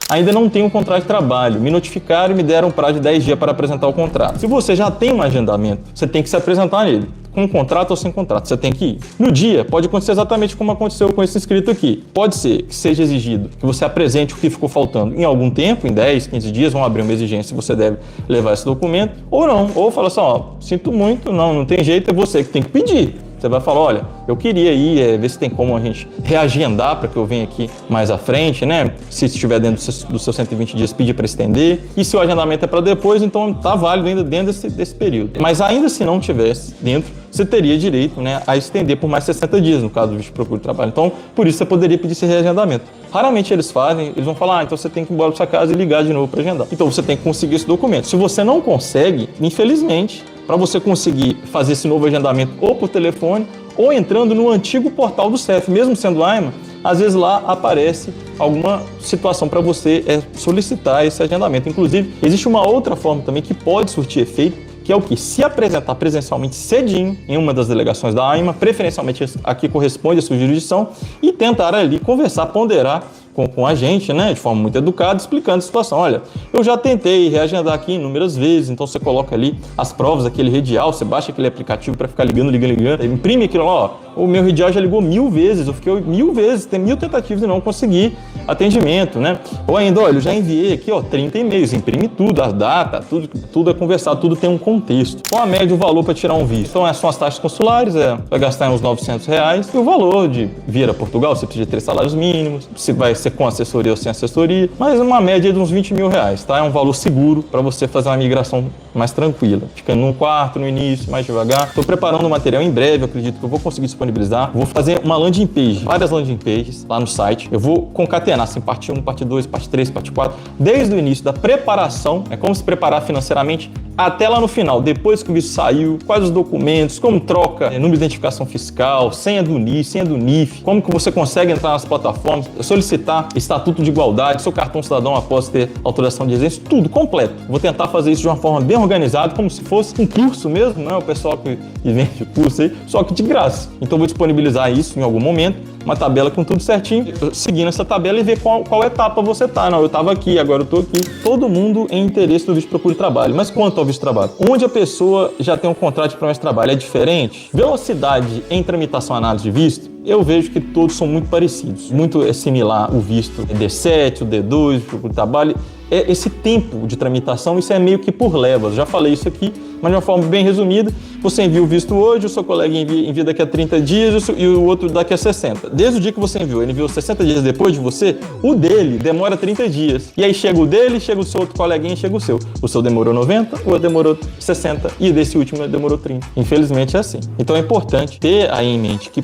ainda não tenho um contrato de trabalho. Me notificaram e me deram um prazo de 10 dias para apresentar o contrato. Se você já tem um agendamento, você tem que se apresentar nele. Com contrato ou sem contrato, você tem que ir. No dia, pode acontecer exatamente como aconteceu com esse inscrito aqui. Pode ser que seja exigido que você apresente o que ficou faltando em algum tempo, em 10, 15 dias, vão abrir uma exigência e você deve levar esse documento, ou não. Ou fala assim, ó, sinto muito, não tem jeito, é você que tem que pedir. Você vai falar, olha, eu queria ir, ver se tem como a gente reagendar para que eu venha aqui mais à frente, né? Se estiver dentro dos seus 120 dias, pedir para estender. E se o agendamento é para depois, então tá válido ainda dentro desse período. Mas ainda se não tivesse dentro, você teria direito, né, a estender por mais 60 dias, no caso do visto de procura de trabalho. Então, por isso você poderia pedir esse reagendamento. Raramente eles fazem, eles vão falar, então você tem que ir embora para sua casa e ligar de novo para agendar. Então você tem que conseguir esse documento. Se você não consegue, infelizmente, para você conseguir fazer esse novo agendamento ou por telefone ou entrando no antigo portal do CEF, mesmo sendo AIMA, às vezes lá aparece alguma situação para você solicitar esse agendamento. Inclusive, existe uma outra forma também que pode surtir efeito, que é o que? Se apresentar presencialmente cedinho em uma das delegações da AIMA, preferencialmente a que corresponde à sua jurisdição, e tentar ali conversar, ponderar com a gente, né, de forma muito educada, explicando a situação. Olha, eu já tentei reagendar aqui inúmeras vezes, então você coloca ali as provas, aquele redial, você baixa aquele aplicativo para ficar ligando, imprime aquilo lá, ó, o meu redial já ligou 1000 vezes, eu fiquei 1000 vezes, tem 1000 tentativas e não consegui atendimento, né? Ou ainda, olha, eu já enviei aqui, ó, 30 e-mails, imprime tudo, as datas, tudo é conversado, tudo tem um contexto. Qual a média do valor para tirar um visto? Então, são as taxas consulares, vai gastar uns R$900, e o valor de vir a Portugal, você precisa de 3 salários mínimos, se vai ser com assessoria ou sem assessoria, mas uma média de uns R$20 mil, tá? É um valor seguro para você fazer uma migração mais tranquila, ficando num quarto, no início, mais devagar. Estou preparando o material em breve, eu acredito que eu vou conseguir disponibilizar. Vou fazer uma landing page, várias landing pages lá no site. Eu vou concatenar, assim, parte 1, parte 2, parte 3, parte 4, desde o início da preparação, como se preparar financeiramente, até lá no final, depois que o visto saiu, quais os documentos, como troca, número de identificação fiscal, senha do NIS, senha do NIF, como que você consegue entrar nas plataformas, solicitar estatuto de igualdade, seu cartão cidadão após ter autorização de residência, tudo completo. Vou tentar fazer isso de uma forma bem organizada, como se fosse um curso mesmo, né? O pessoal que vende curso aí, só que de graça. Então vou disponibilizar isso em algum momento, uma tabela com tudo certinho, seguindo essa tabela e ver qual etapa você tá. Não, eu estava aqui, agora eu estou aqui. Todo mundo em interesse do visto de procura de trabalho. Mas quanto ao visto de trabalho? Onde a pessoa já tem um contrato de promessa de trabalho é diferente? Velocidade em tramitação e análise de visto, eu vejo que todos são muito parecidos. Muito similar o visto D7, o D2, o procura de trabalho. Esse tempo de tramitação, isso é meio que por levas. Já falei isso aqui, mas de uma forma bem resumida. Você envia o visto hoje, o seu colega envia daqui a 30 dias e o outro daqui a 60. Desde o dia que você enviou, ele enviou 60 dias depois de você, o dele demora 30 dias. E aí chega o dele, chega o seu outro coleguinha, chega o seu. O seu demorou 90, o outro demorou 60 e desse último demorou 30. Infelizmente é assim. Então é importante ter aí em mente que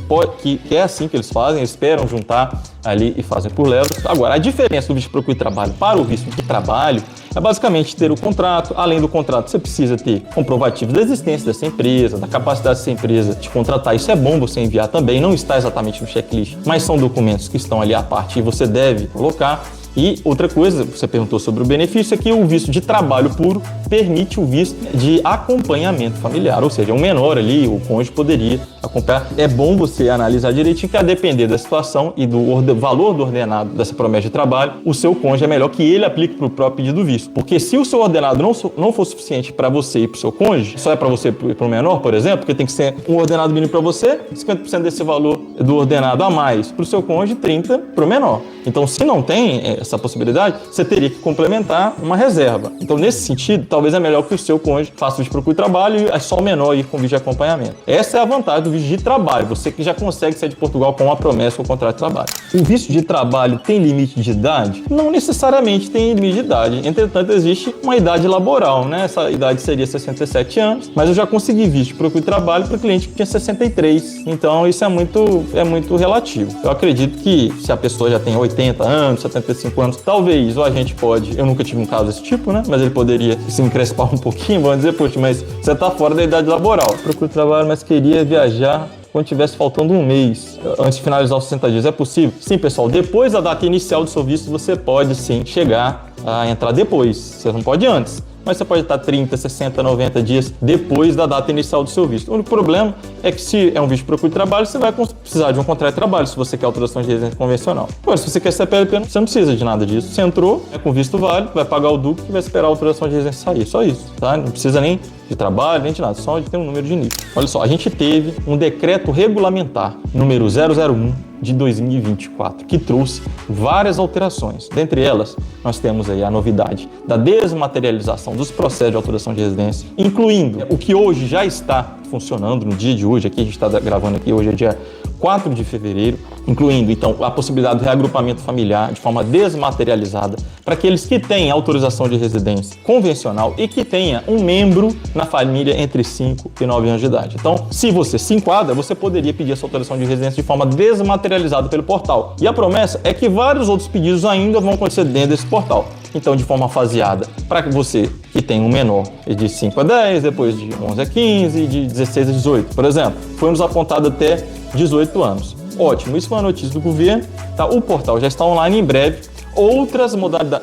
é assim que eles fazem, eles esperam juntar ali e fazem por levas. Agora, a diferença do visto de procura de trabalho para o visto de trabalho é basicamente ter o contrato. Além do contrato, você precisa ter comprovativo da existência dessa empresa, da capacidade dessa empresa de contratar. Isso é bom você enviar também, não está exatamente no checklist, mas são documentos que estão ali à parte e você deve colocar. E outra coisa, você perguntou sobre o benefício, é que o visto de trabalho puro permite o visto de acompanhamento familiar, ou seja, um menor ali, o cônjuge poderia acompanhar. É bom você analisar direitinho que, a depender da situação e do valor do ordenado dessa promessa de trabalho, o seu cônjuge é melhor que ele aplique para o próprio pedido do visto. Porque se o seu ordenado não for suficiente para você e para o seu cônjuge, só é para você e para o menor, por exemplo, porque tem que ser um ordenado mínimo para você, 50% desse valor do ordenado a mais para o seu cônjuge, 30% para o menor. Então, se não tem essa possibilidade, você teria que complementar uma reserva. Então, nesse sentido, talvez é melhor que o seu cônjuge faça o visto de procura de trabalho e é só o menor ir com o visto de acompanhamento. Essa é a vantagem do visto de trabalho, você que já consegue sair de Portugal com uma promessa ou contrato de trabalho. O visto de trabalho tem limite de idade? Não necessariamente tem limite de idade. Entretanto, existe uma idade laboral, né? Essa idade seria 67 anos, mas eu já consegui visto de procura de trabalho para cliente que tinha 63. Então, isso é muito relativo. Eu acredito que se a pessoa já tem 80 anos, 75 anos, talvez o agente pode, eu nunca tive um caso desse tipo, né? Mas ele poderia se encrespar um pouquinho, vamos dizer, poxa, mas você tá fora da idade laboral. Procuro trabalho, mas queria viajar quando tivesse faltando um mês, antes de finalizar os 60 dias. É possível? Sim, pessoal. Depois da data inicial do seu visto, você pode sim chegar a entrar depois. Você não pode antes. mas você pode estar 30, 60, 90 dias depois da data inicial do seu visto. O único problema é que se é um visto de procura de trabalho, você vai precisar de um contrato de trabalho se você quer autorização de residência convencional. Agora, se você quer CPLP, você não precisa de nada disso. Você entrou, com visto válido, vai pagar o DUC e vai esperar a autorização de residência sair. Só isso, tá? Não precisa nem de trabalho, nem de nada, só de ter um número de NIF. Olha só, a gente teve um decreto regulamentar, número 001, de 2024, que trouxe várias alterações. Dentre elas, nós temos aí a novidade da desmaterialização dos processos de autorização de residência, incluindo o que hoje já está funcionando no dia de hoje, aqui a gente está gravando aqui, hoje é dia 4 de fevereiro, incluindo então a possibilidade do reagrupamento familiar de forma desmaterializada para aqueles que têm autorização de residência convencional e que tenha um membro na família entre 5 e 9 anos de idade. Então, se você se enquadra, você poderia pedir essa autorização de residência de forma desmaterializada pelo portal. E a promessa é que vários outros pedidos ainda vão acontecer dentro desse portal. Então, de forma faseada, para você que tem um menor de 5 a 10, depois de 11 a 15, de 16 a 18, por exemplo, foi nos apontado até 18 anos. Ótimo, isso foi uma notícia do governo, tá? O portal já está online em breve, outras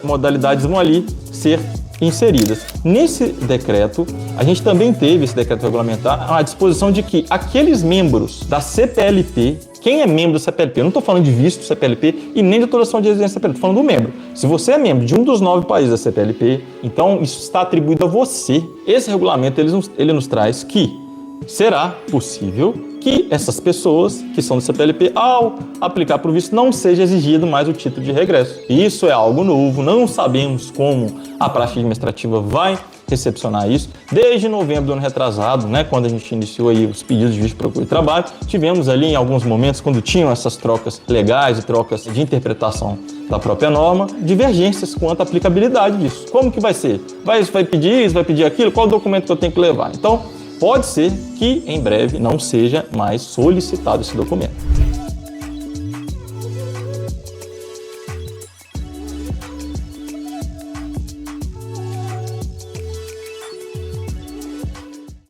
modalidades vão ali ser inseridas. Nesse decreto, a gente também teve, esse decreto regulamentar, a disposição de que aqueles membros da CPLP, quem é membro da CPLP, eu não estou falando de visto CPLP e nem de autorização de residência CPLP, estou falando do membro. Se você é membro de um dos 9 países da CPLP, então isso está atribuído a você. Esse regulamento, ele nos traz que será possível que essas pessoas que são do CPLP, ao aplicar para o visto, não seja exigido mais o título de regresso. Isso é algo novo, não sabemos como a praxe administrativa vai recepcionar isso. Desde novembro do ano retrasado, né, quando a gente iniciou aí os pedidos de visto de procura de trabalho, tivemos ali em alguns momentos, quando tinham essas trocas legais e trocas de interpretação da própria norma, divergências quanto à aplicabilidade disso. Como que vai ser? Vai pedir isso, vai pedir aquilo? Qual documento que eu tenho que levar? Então, pode ser que em breve não seja mais solicitado esse documento.